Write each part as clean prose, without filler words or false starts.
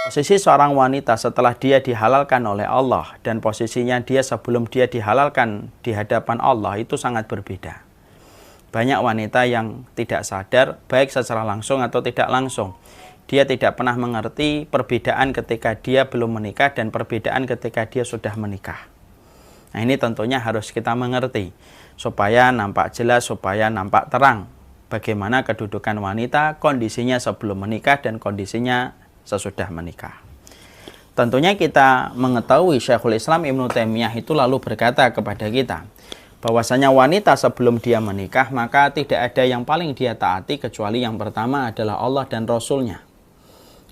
Posisi seorang wanita setelah dia dihalalkan oleh Allah dan posisinya dia sebelum dia dihalalkan di hadapan Allah itu sangat berbeda. Banyak wanita yang tidak sadar, baik secara langsung atau tidak langsung. Dia tidak pernah mengerti perbedaan ketika dia belum menikah dan perbedaan ketika dia sudah menikah. Nah, ini tentunya harus kita mengerti supaya nampak jelas, supaya nampak terang bagaimana kedudukan wanita, kondisinya sebelum menikah dan kondisinya sesudah menikah. Tentunya kita mengetahui Syekhul Islam Ibnu Taimiyah itu lalu berkata kepada kita bahwasanya wanita sebelum dia menikah maka tidak ada yang paling dia taati kecuali yang pertama adalah Allah dan Rasulnya.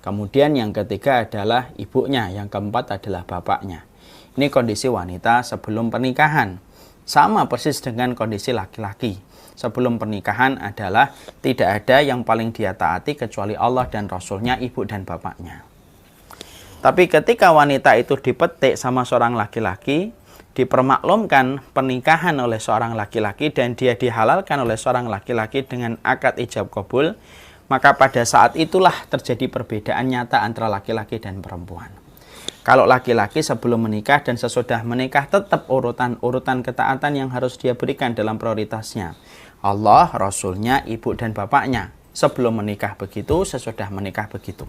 Kemudian yang ketiga adalah ibunya, yang keempat adalah bapaknya. Ini kondisi wanita sebelum pernikahan. Sama persis dengan kondisi laki-laki. Sebelum pernikahan adalah tidak ada yang paling dia taati kecuali Allah dan Rasulnya, ibu dan bapaknya. Tapi ketika wanita itu dipetik sama seorang laki-laki, dipermaklumkan pernikahan oleh seorang laki-laki dan dia dihalalkan oleh seorang laki-laki dengan akad ijab qabul, maka pada saat itulah terjadi perbedaan nyata antara laki-laki dan perempuan. Kalau laki-laki sebelum menikah dan sesudah menikah tetap urutan ketaatan yang harus dia berikan dalam prioritasnya. Allah, Rasulnya, ibu dan bapaknya. Sebelum menikah begitu, sesudah menikah begitu.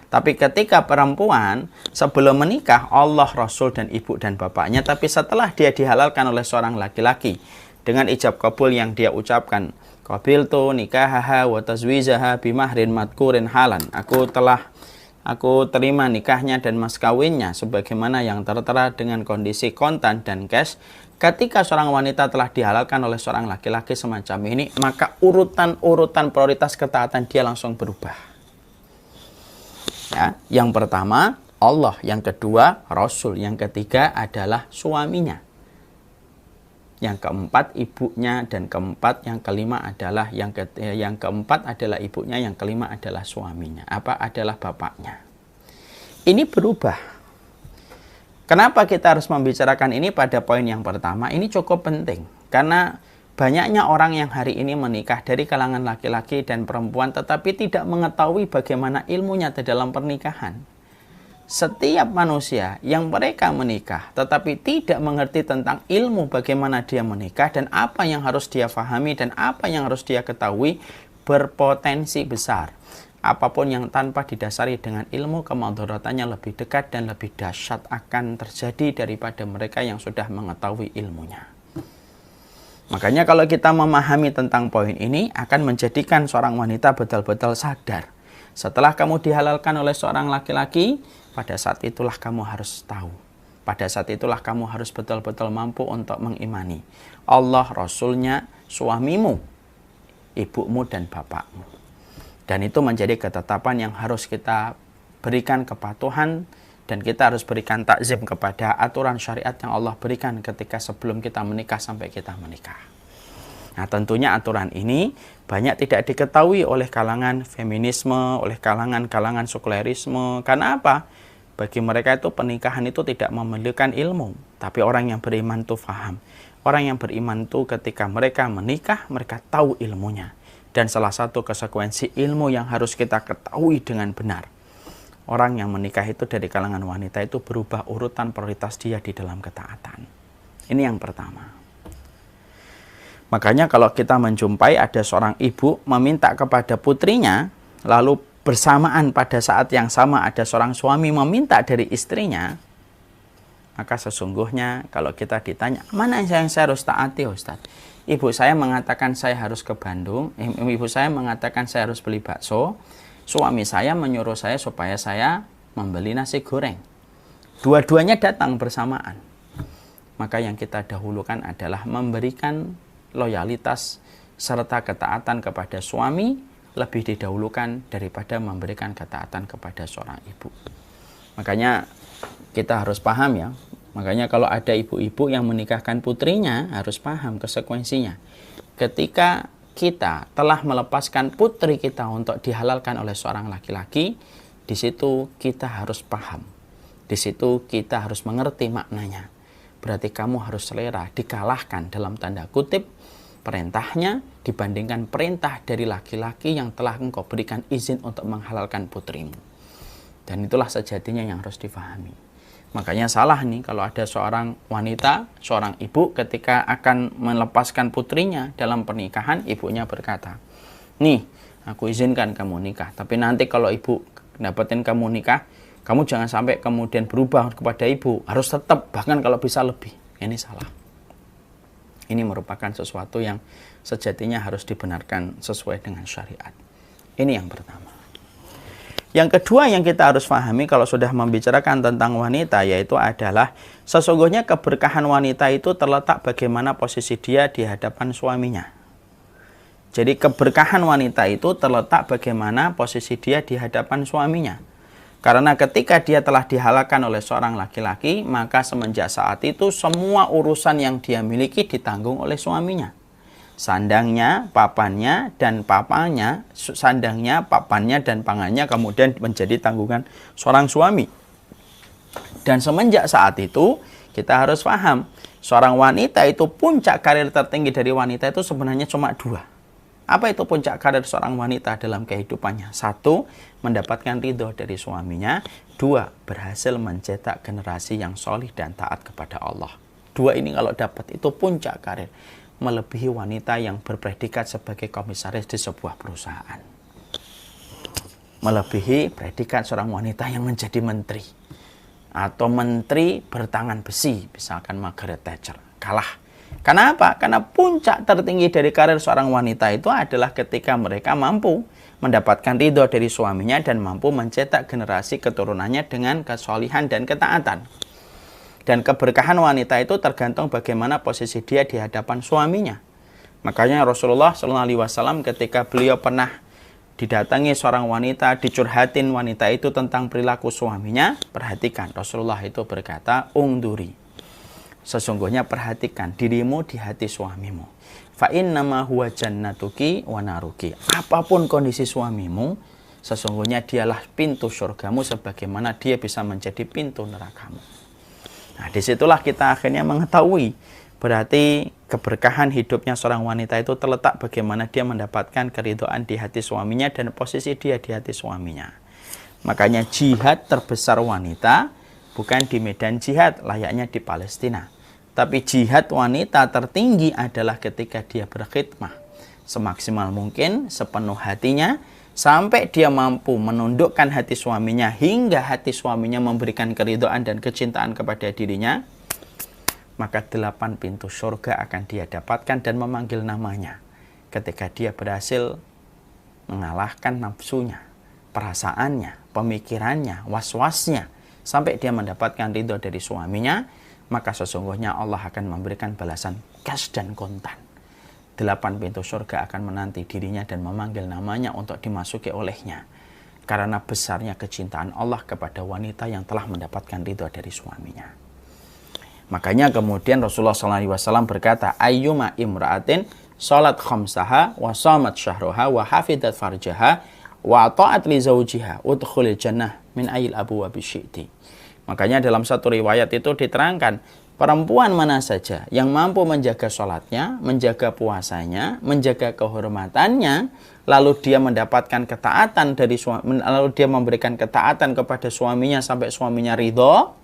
Tapi ketika perempuan sebelum menikah Allah, Rasul dan ibu dan bapaknya, tapi setelah dia dihalalkan oleh seorang laki-laki dengan ijab kabul yang dia ucapkan, qabiltu nikahaha wa tazwijaha bimahrin madkurin halan. Aku terima nikahnya dan mas kawinnya sebagaimana yang tertera dengan kondisi kontan dan cash. Ketika seorang wanita telah dihalalkan oleh seorang laki-laki semacam ini, maka urutan prioritas ketaatan dia langsung berubah. Ya, yang pertama Allah, yang kedua Rasul, yang ketiga adalah suaminya, yang keempat ibunya, dan yang kelima adalah yang keempat adalah ibunya, yang kelima adalah suaminya, adalah bapaknya. Ini berubah. Kenapa kita harus membicarakan ini pada poin yang pertama? Ini cukup penting karena banyaknya orang yang hari ini menikah dari kalangan laki-laki dan perempuan tetapi tidak mengetahui bagaimana ilmunya di dalam pernikahan. Setiap manusia yang mereka menikah tetapi tidak mengerti tentang ilmu bagaimana dia menikah dan apa yang harus dia fahami dan apa yang harus dia ketahui berpotensi besar. Apapun yang tanpa didasari dengan ilmu, kemadharatannya lebih dekat dan lebih dahsyat akan terjadi daripada mereka yang sudah mengetahui ilmunya. Makanya kalau kita memahami tentang poin ini akan menjadikan seorang wanita betul-betul sadar. Setelah kamu dihalalkan oleh seorang laki-laki, pada saat itulah kamu harus tahu. Pada saat itulah kamu harus betul-betul mampu untuk mengimani Allah, Rasulnya, suamimu, ibumu dan bapakmu. Dan itu menjadi ketetapan yang harus kita berikan kepatuhan dan kita harus berikan takzim kepada aturan syariat yang Allah berikan ketika sebelum kita menikah sampai kita menikah. Nah, tentunya aturan ini banyak tidak diketahui oleh kalangan feminisme, oleh kalangan sekulerisme. Karena apa? Bagi mereka itu pernikahan itu tidak memerlukan ilmu. Tapi orang yang beriman itu faham. Orang yang beriman itu ketika mereka menikah, mereka tahu ilmunya. Dan salah satu konsekuensi ilmu yang harus kita ketahui dengan benar. Orang yang menikah itu dari kalangan wanita itu berubah urutan prioritas dia di dalam ketaatan. Ini yang pertama. Makanya kalau kita menjumpai ada seorang ibu meminta kepada putrinya, lalu bersamaan pada saat yang sama ada seorang suami meminta dari istrinya, maka sesungguhnya kalau kita ditanya, mana yang saya harus taati Ustaz? Ibu saya mengatakan saya harus ke Bandung, ibu saya mengatakan saya harus beli bakso, suami saya menyuruh saya supaya saya membeli nasi goreng. Dua-duanya datang bersamaan. Maka yang kita dahulukan adalah memberikan loyalitas serta ketaatan kepada suami lebih didahulukan daripada memberikan ketaatan kepada seorang ibu. Makanya kita harus paham ya. Makanya kalau ada ibu-ibu yang menikahkan putrinya harus paham konsekuensinya. Ketika kita telah melepaskan putri kita untuk dihalalkan oleh seorang laki-laki, di situ kita harus paham. Di situ kita harus mengerti maknanya. Berarti kamu harus selera dikalahkan dalam tanda kutip perintahnya dibandingkan perintah dari laki-laki yang telah engkau berikan izin untuk menghalalkan putrimu. Dan itulah sejatinya yang harus difahami. Makanya salah nih kalau ada seorang wanita, seorang ibu ketika akan melepaskan putrinya dalam pernikahan, ibunya berkata, nih aku izinkan kamu nikah, tapi nanti kalau ibu dapetin kamu nikah, kamu jangan sampai kemudian berubah kepada ibu, harus tetap, bahkan kalau bisa lebih. Ini salah. Ini merupakan sesuatu yang sejatinya harus dibenarkan sesuai dengan syariat. Ini yang pertama. Yang kedua yang kita harus pahami kalau sudah membicarakan tentang wanita, yaitu adalah sesungguhnya keberkahan wanita itu terletak bagaimana posisi dia di hadapan suaminya. Jadi keberkahan wanita itu terletak bagaimana posisi dia di hadapan suaminya. Karena ketika dia telah dihalalkan oleh seorang laki-laki, maka semenjak saat itu semua urusan yang dia miliki ditanggung oleh suaminya. Sandangnya, papannya, dan papanya, sandangnya, papannya, dan pangannya kemudian menjadi tanggungan seorang suami. Dan semenjak saat itu, kita harus paham, seorang wanita itu puncak karir tertinggi dari wanita itu sebenarnya cuma dua. Apa itu puncak karir seorang wanita dalam kehidupannya? Satu, mendapatkan ridho dari suaminya. Dua, berhasil mencetak generasi yang solih dan taat kepada Allah. Dua ini kalau dapat itu puncak karir. Melebihi wanita yang berpredikat sebagai komisaris di sebuah perusahaan. Melebihi predikat seorang wanita yang menjadi menteri. Atau menteri bertangan besi, misalkan Margaret Thatcher. Kalah. Kenapa? Karena puncak tertinggi dari karir seorang wanita itu adalah ketika mereka mampu mendapatkan ridho dari suaminya dan mampu mencetak generasi keturunannya dengan kesolihan dan ketaatan. Dan keberkahan wanita itu tergantung bagaimana posisi dia di hadapan suaminya. Makanya Rasulullah SAW ketika beliau pernah didatangi seorang wanita, dicurhatin wanita itu tentang perilaku suaminya, perhatikan, Rasulullah itu berkata, ungduri, sesungguhnya perhatikan dirimu di hati suamimu. Fa innama huwa jannatuki wa naruki. Apapun kondisi suamimu, sesungguhnya dialah pintu surgamu sebagaimana dia bisa menjadi pintu nerakamu. Nah, disitulah kita akhirnya mengetahui berarti keberkahan hidupnya seorang wanita itu terletak bagaimana dia mendapatkan keridhaan di hati suaminya dan posisi dia di hati suaminya. Makanya jihad terbesar wanita bukan di medan jihad layaknya di Palestina. Tapi jihad wanita tertinggi adalah ketika dia berkhidmah semaksimal mungkin, sepenuh hatinya, sampai dia mampu menundukkan hati suaminya hingga hati suaminya memberikan keridhaan dan kecintaan kepada dirinya, maka 8 pintu surga akan dia dapatkan dan memanggil namanya ketika dia berhasil mengalahkan nafsunya, perasaannya, pemikirannya, was-wasnya, sampai dia mendapatkan ridho dari suaminya, maka sesungguhnya Allah akan memberikan balasan cash dan kontan. 8 pintu surga akan menanti dirinya dan memanggil namanya untuk dimasuki olehnya. Karena besarnya kecintaan Allah kepada wanita yang telah mendapatkan ridho dari suaminya. Makanya kemudian Rasulullah SAW berkata, ayyuma imra'atin salat khamsaha wa shamat syahruha wa hafidat farjaha wa ta'at li zawjiha udkhulil jannah min ayil abwabi syi'ti. Makanya dalam satu riwayat itu diterangkan, perempuan mana saja yang mampu menjaga sholatnya, menjaga puasanya, menjaga kehormatannya, lalu dia mendapatkan ketaatan dari suami, lalu dia memberikan ketaatan kepada suaminya sampai suaminya ridho,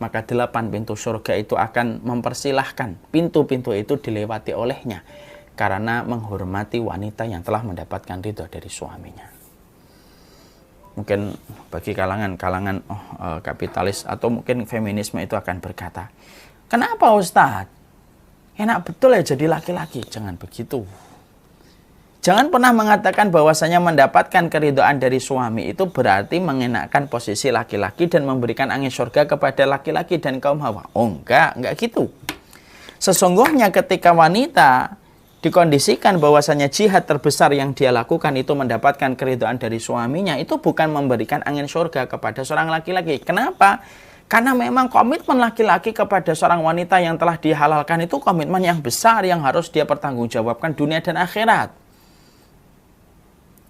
maka 8 pintu surga itu akan mempersilahkan pintu-pintu itu dilewati olehnya karena menghormati wanita yang telah mendapatkan ridho dari suaminya. Mungkin bagi kalangan kapitalis atau mungkin feminisme itu akan berkata, kenapa Ustadz? Enak betul ya jadi laki-laki. Jangan begitu. Jangan pernah mengatakan bahwasanya mendapatkan keridhaan dari suami itu berarti mengenakan posisi laki-laki dan memberikan angin surga kepada laki-laki dan kaum hawa. Oh enggak gitu. Sesungguhnya ketika wanita dikondisikan bahwasanya jihad terbesar yang dia lakukan itu mendapatkan keridhaan dari suaminya, itu bukan memberikan angin surga kepada seorang laki-laki. Kenapa? Karena memang komitmen laki-laki kepada seorang wanita yang telah dihalalkan itu komitmen yang besar yang harus dia pertanggungjawabkan dunia dan akhirat.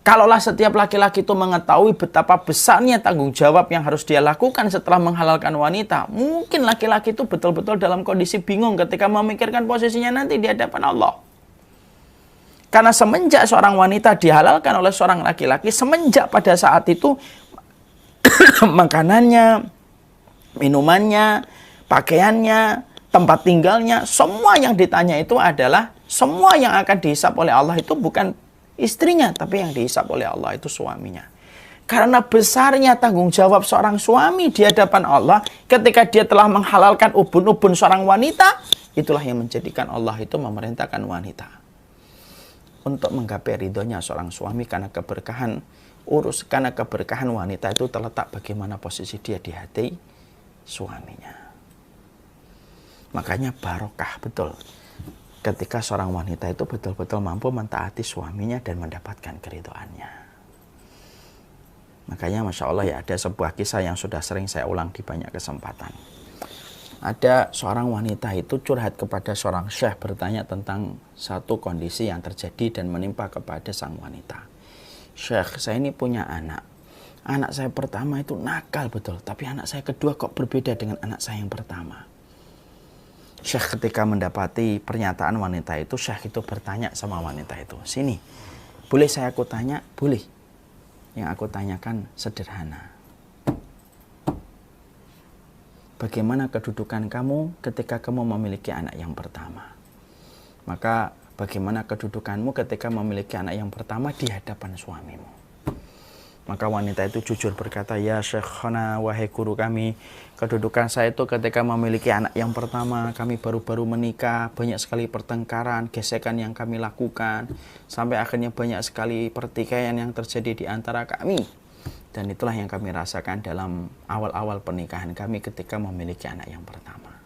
Kalaulah setiap laki-laki itu mengetahui betapa besarnya tanggung jawab yang harus dia lakukan setelah menghalalkan wanita, mungkin laki-laki itu betul-betul dalam kondisi bingung ketika memikirkan posisinya nanti di hadapan Allah. Karena semenjak seorang wanita dihalalkan oleh seorang laki-laki, semenjak pada saat itu makanannya, minumannya, pakaiannya, tempat tinggalnya, semua yang ditanya itu adalah semua yang akan dihisap oleh Allah itu bukan istrinya, tapi yang dihisap oleh Allah itu suaminya. Karena besarnya tanggung jawab seorang suami di hadapan Allah ketika dia telah menghalalkan ubun-ubun seorang wanita, itulah yang menjadikan Allah itu memerintahkan wanita untuk menggapai ridhonya seorang suami, karena keberkahan wanita itu terletak bagaimana posisi dia di hati suaminya. Makanya barokah betul ketika seorang wanita itu betul-betul mampu mentaati suaminya dan mendapatkan keridhoannya. Makanya Masya Allah ya, ada sebuah kisah yang sudah sering saya ulang di banyak kesempatan. Ada seorang wanita itu curhat kepada seorang syekh, bertanya tentang satu kondisi yang terjadi dan menimpa kepada sang wanita. Syekh, saya ini punya anak. Anak saya pertama itu nakal betul, tapi anak saya kedua kok berbeda dengan anak saya yang pertama. Syekh ketika mendapati pernyataan wanita itu, syekh itu bertanya sama wanita itu, sini, boleh saya aku tanya? Boleh. Yang aku tanyakan sederhana. Bagaimana kedudukan kamu ketika kamu memiliki anak yang pertama? Maka bagaimana kedudukanmu ketika memiliki anak yang pertama di hadapan suamimu? Maka wanita itu jujur berkata, ya Syekhana, wahai guru kami, kedudukan saya itu ketika memiliki anak yang pertama, kami baru-baru menikah, banyak sekali pertengkaran, gesekan yang kami lakukan, sampai akhirnya banyak sekali pertikaian yang terjadi di antara kami. Dan itulah yang kami rasakan dalam awal-awal pernikahan kami ketika memiliki anak yang pertama.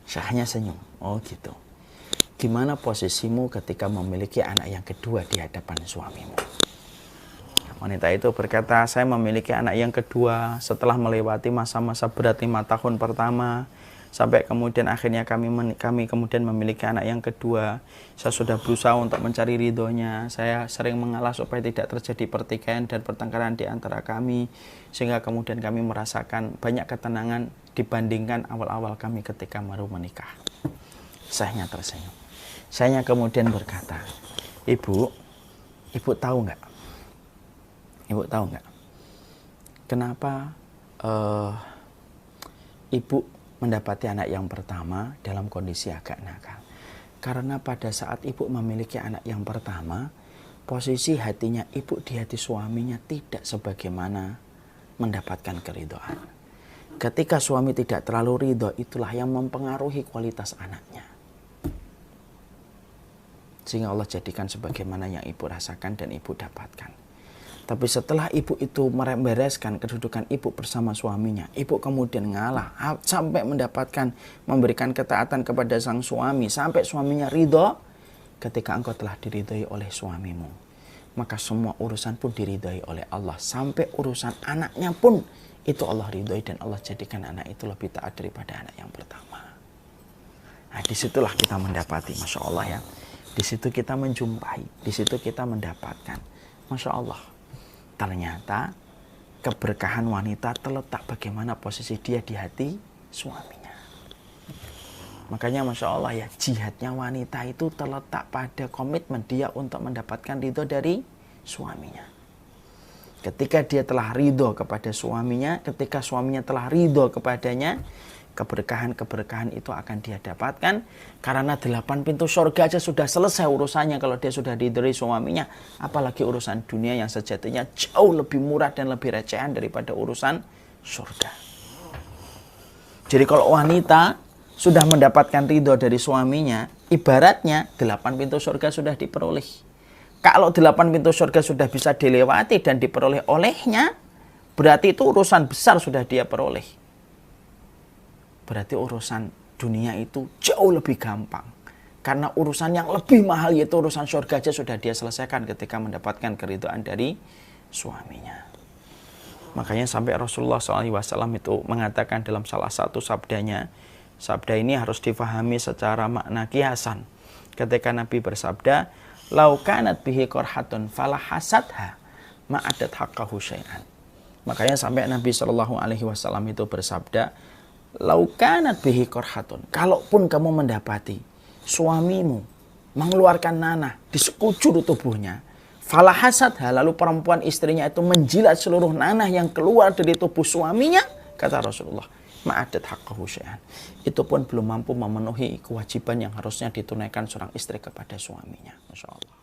Syekhnya senyum, oh gitu. Gimana posisimu ketika memiliki anak yang kedua di hadapan suamimu? Wanita itu berkata, saya memiliki anak yang kedua setelah melewati masa-masa berat 5 tahun pertama, sampai kemudian akhirnya kami kemudian memiliki anak yang kedua. Saya sudah berusaha untuk mencari ridhonya, saya sering mengalah supaya tidak terjadi pertikaian dan pertengkaran di antara kami, sehingga kemudian kami merasakan banyak ketenangan dibandingkan awal-awal kami ketika baru menikah. Saya tersenyum. Saya kemudian berkata, ibu tahu nggak? Ibu tahu nggak kenapa ibu mendapati anak yang pertama dalam kondisi agak nakal? Karena pada saat ibu memiliki anak yang pertama, posisi hatinya ibu di hati suaminya tidak sebagaimana mendapatkan keridhaan. Ketika suami tidak terlalu ridho, itulah yang mempengaruhi kualitas anaknya. Sehingga Allah jadikan sebagaimana yang ibu rasakan dan ibu dapatkan. Tapi setelah ibu itu membereskan kedudukan ibu bersama suaminya, ibu kemudian ngalah sampai memberikan ketaatan kepada sang suami, sampai suaminya ridho. Ketika engkau telah diridhoi oleh suamimu, maka semua urusan pun diridhoi oleh Allah. Sampai urusan anaknya pun itu Allah ridhoi, dan Allah jadikan anak itu lebih taat daripada anak yang pertama. Nah, disitulah kita mendapati, Masya Allah ya. Di situ kita menjumpai, di situ kita mendapatkan, Masya Allah. Ternyata keberkahan wanita terletak bagaimana posisi dia di hati suaminya. Makanya Masya Allah ya, jihadnya wanita itu terletak pada komitmen dia untuk mendapatkan ridho dari suaminya. Ketika dia telah ridho kepada suaminya, ketika suaminya telah ridho kepadanya, keberkahan-keberkahan itu akan dia dapatkan. Karena 8 pintu surga aja sudah selesai urusannya kalau dia sudah ridhoi suaminya. Apalagi urusan dunia yang sejatinya jauh lebih murah dan lebih recehan daripada urusan surga. Jadi kalau wanita sudah mendapatkan ridho dari suaminya, ibaratnya 8 pintu surga sudah diperoleh. Kalau 8 pintu surga sudah bisa dilewati dan diperoleh olehnya, berarti itu urusan besar sudah dia peroleh. Berarti urusan dunia itu jauh lebih gampang. Karena urusan yang lebih mahal, yaitu urusan surga aja sudah dia selesaikan ketika mendapatkan keridhaan dari suaminya. Makanya sampai Rasulullah SAW itu mengatakan dalam salah satu sabdanya, sabda ini harus difahami secara makna kiasan. Ketika Nabi bersabda, "Lau kanat bihi qarhatun fala hasadha ma'adat haqqahu syai'an." Makanya sampai Nabi SAW itu bersabda, "Lau kanat bihi qarhatun." Kalaupun kamu mendapati suamimu mengeluarkan nanah di sekujur tubuhnya, Fala hasadha, lalu perempuan istrinya itu menjilat seluruh nanah yang keluar dari tubuh suaminya, kata Rasulullah, ma'adat haqqahu syai'an. Itu pun belum mampu memenuhi kewajiban yang harusnya ditunaikan seorang istri kepada suaminya. Masya Allah.